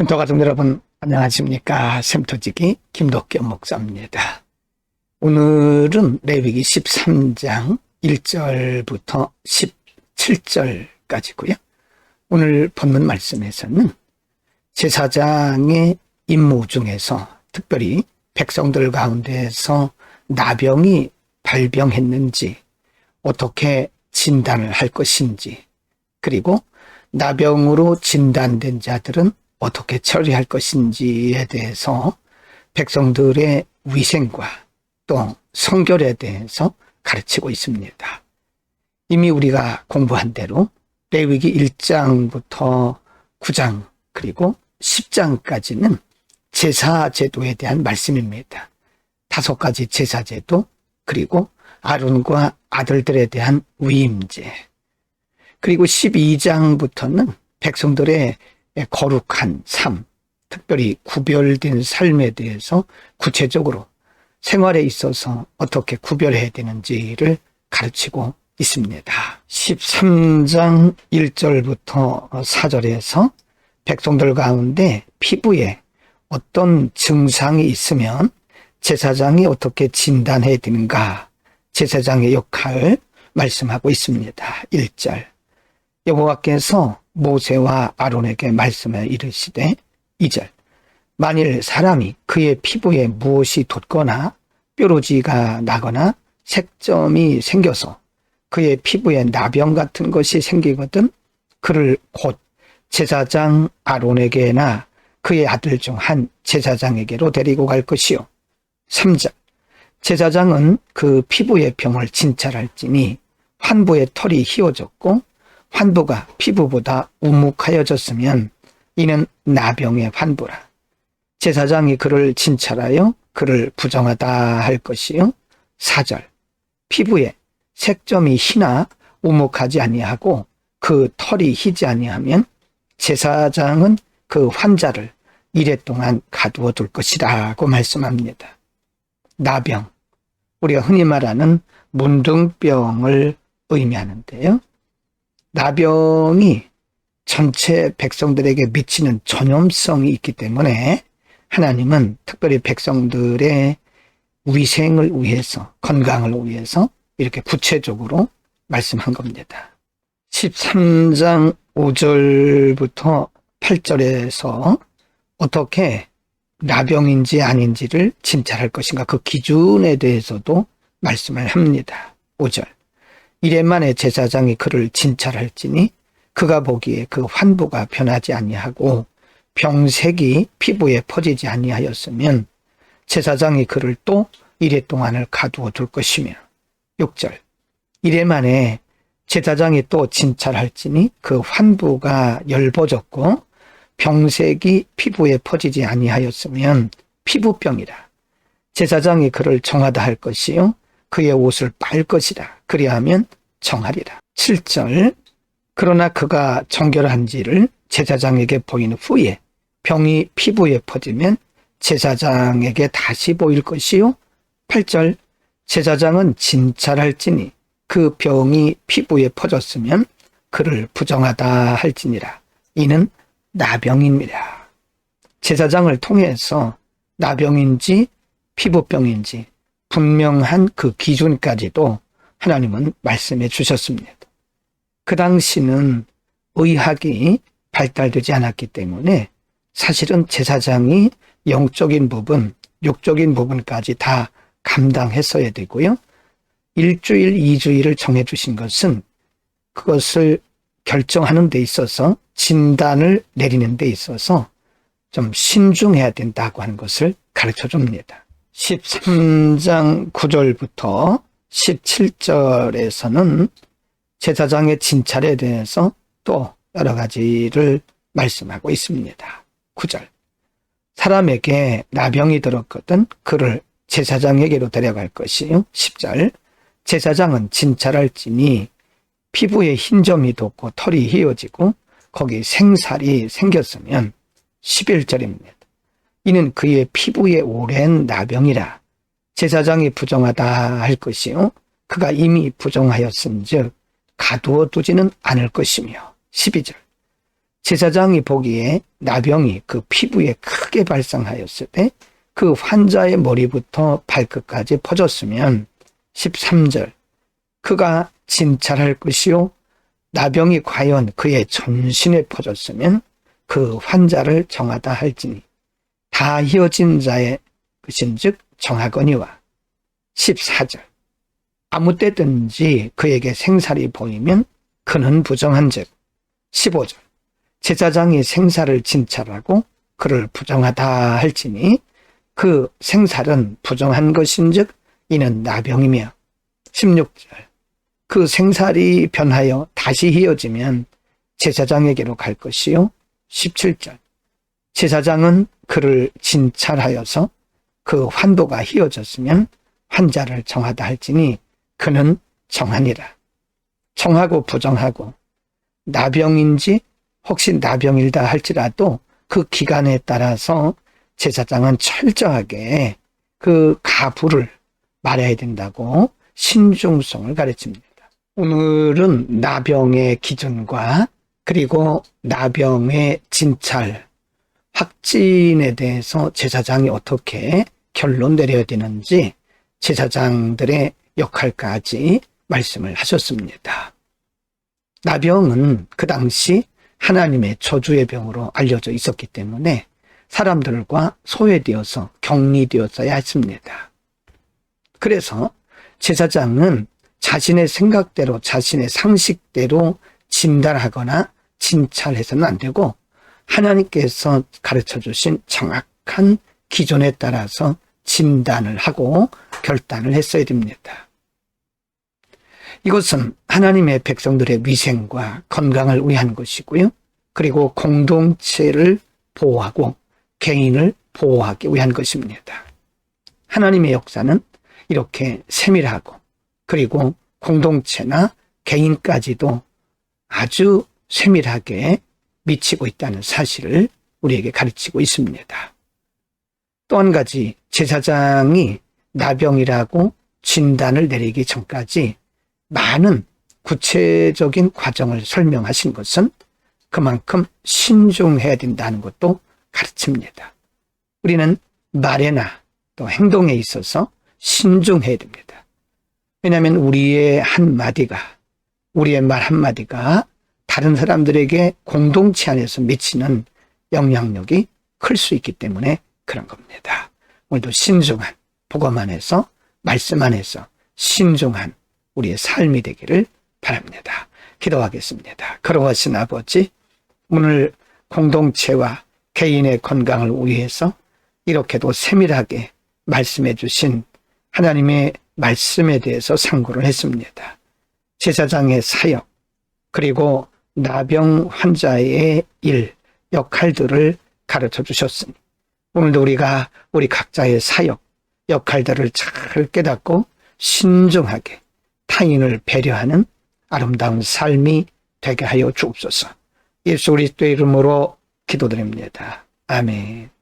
성도 가족 여러분, 안녕하십니까? 샘터지기 김덕겸 목사입니다. 오늘은 레위기 13장 1절부터 17절까지고요. 오늘 본문 말씀에서는 제사장의 임무 중에서 특별히 백성들 가운데에서 나병이 발병했는지, 어떻게 진단을 할 것인지, 그리고 나병으로 진단된 자들은 어떻게 처리할 것인지에 대해서 백성들의 위생과 또 성결에 대해서 가르치고 있습니다. 이미 우리가 공부한 대로 레위기 1장부터 9장 그리고 10장까지는 제사제도에 대한 말씀입니다. 5가지 제사제도, 그리고 아론과 아들들에 대한 위임제, 그리고 12장부터는 백성들의 거룩한 삶, 특별히 구별된 삶에 대해서 구체적으로 생활에 있어서 어떻게 구별해야 되는지를 가르치고 있습니다. 13장 1절부터 4절에서 백성들 가운데 피부에 어떤 증상이 있으면 제사장이 어떻게 진단해야 되는가, 제사장의 역할을 말씀하고 있습니다. 1절, 여호와께서 모세와 아론에게 말씀해 이르시되, 2절, 만일 사람이 그의 피부에 무엇이 돋거나 뾰루지가 나거나 색점이 생겨서 그의 피부에 나병 같은 것이 생기거든 그를 곧 제사장 아론에게나 그의 아들 중 한 제사장에게로 데리고 갈 것이요. 3절, 제사장은 그 피부의 병을 진찰할지니 환부의 털이 휘어졌고 환부가 피부보다 우묵하여졌으면 이는 나병의 환부라. 제사장이 그를 진찰하여 그를 부정하다 할 것이요. 4절, 피부에 색점이 희나 우묵하지 아니하고 그 털이 희지 아니하면 제사장은 그 환자를 이래 동안 가두어 둘 것이라고 말씀합니다. 나병, 우리가 흔히 말하는 문둥병을 의미하는데요. 나병이 전체 백성들에게 미치는 전염성이 있기 때문에 하나님은 특별히 백성들의 위생을 위해서, 건강을 위해서 이렇게 구체적으로 말씀한 겁니다. 13장 5절부터 8절에서 어떻게 나병인지 아닌지를 진찰할 것인가, 그 기준에 대해서도 말씀을 합니다. 5절, 이래 만에 제사장이 그를 진찰할지니 그가 보기에 그 환부가 변하지 아니하고 병색이 피부에 퍼지지 아니하였으면 제사장이 그를 또 이래 동안을 가두어 둘 것이며. 6절, 이래 만에 제사장이 또 진찰할지니 그 환부가 엷어졌고 병색이 피부에 퍼지지 아니하였으면 피부병이라. 제사장이 그를 정하다 할 것이요 그의 옷을 빨 것이라. 그리하면 정하리라. 7절, 그러나 그가 정결한지를 제사장에게 보인 후에 병이 피부에 퍼지면 제사장에게 다시 보일 것이요. 8절, 제사장은 진찰할지니 그 병이 피부에 퍼졌으면 그를 부정하다 할지니라. 이는 나병입니다. 제사장을 통해서 나병인지 피부병인지 분명한 그 기준까지도 하나님은 말씀해 주셨습니다. 그 당시는 의학이 발달되지 않았기 때문에 사실은 제사장이 영적인 부분, 육적인 부분까지 다 감당했어야 되고요. 1주일, 2주일을 정해주신 것은 그것을 결정하는 데 있어서, 진단을 내리는 데 있어서 좀 신중해야 된다고 하는 것을 가르쳐 줍니다. 13장 9절부터 17절에서는 제사장의 진찰에 대해서 또 여러 가지를 말씀하고 있습니다. 9절, 사람에게 나병이 들었거든 그를 제사장에게로 데려갈 것이요. 10절, 제사장은 진찰할지니 피부에 흰 점이 돋고 털이 휘어지고 거기 생살이 생겼으면. 11절입니다. 이는 그의 피부에 오랜 나병이라. 제사장이 부정하다 할 것이요 그가 이미 부정하였은즉 가두어 두지는 않을 것이며. 12절, 제사장이 보기에 나병이 그 피부에 크게 발생하였을 때 그 환자의 머리부터 발끝까지 퍼졌으면 13절 그가 진찰할 것이요 나병이 과연 그의 전신에 퍼졌으면 그 환자를 정하다 할지니 다 희어진 자의 것인즉 정하거니와 14절 아무 때든지 그에게 생살이 보이면 그는 부정한즉 15절 제사장이 생살을 진찰하고 그를 부정하다 할지니 그 생살은 부정한 것인즉 이는 나병이며 16절 그 생살이 변하여 다시 희어지면 제사장에게로 갈 것이요 17절 제사장은 그를 진찰하여서 그 환도가 희어졌으면 환자를 정하다 할지니 그는 정하니라. 정하고 부정하고 나병인지 혹시 나병이다 할지라도 그 기간에 따라서 제사장은 철저하게 그 가부를 말해야 된다고 신중성을 가르칩니다. 오늘은 나병의 기준과 그리고 나병의 진찰, 확진에 대해서 제사장이 어떻게 결론 내려야 되는지 제사장들의 역할까지 말씀을 하셨습니다. 나병은 그 당시 하나님의 저주의 병으로 알려져 있었기 때문에 사람들과 소외되어서 격리되었어야 했습니다. 그래서 제사장은 자신의 생각대로 자신의 상식대로 진단하거나 진찰해서는 안 되고 하나님께서 가르쳐 주신 정확한 기준에 따라서 진단을 하고 결단을 했어야 됩니다. 이것은 하나님의 백성들의 위생과 건강을 위한 것이고요. 그리고 공동체를 보호하고 개인을 보호하기 위한 것입니다. 하나님의 역사는 이렇게 세밀하고 그리고 공동체나 개인까지도 아주 세밀하게 미치고 있다는 사실을 우리에게 가르치고 있습니다. 또 한 가지 제사장이 나병이라고 진단을 내리기 전까지 많은 구체적인 과정을 설명하신 것은 그만큼 신중해야 된다는 것도 가르칩니다. 우리는 말에나 또 행동에 있어서 신중해야 됩니다. 왜냐하면 우리의 한마디가, 우리의 말 한마디가 다른 사람들에게 공동체 안에서 미치는 영향력이 클 수 있기 때문에 그런 겁니다. 오늘도 신중한 복음 안에서, 말씀 안에서 신중한 우리의 삶이 되기를 바랍니다. 기도하겠습니다. 거룩하신 아버지, 오늘 공동체와 개인의 건강을 위해서 이렇게도 세밀하게 말씀해 주신 하나님의 말씀에 대해서 상고를 했습니다. 제사장의 사역, 그리고 나병 환자의 일, 역할들을 가르쳐 주셨으니 오늘도 우리가 우리 각자의 사역, 역할들을 잘 깨닫고 신중하게 타인을 배려하는 아름다운 삶이 되게 하여 주옵소서. 예수 그리스도의 이름으로 기도드립니다. 아멘.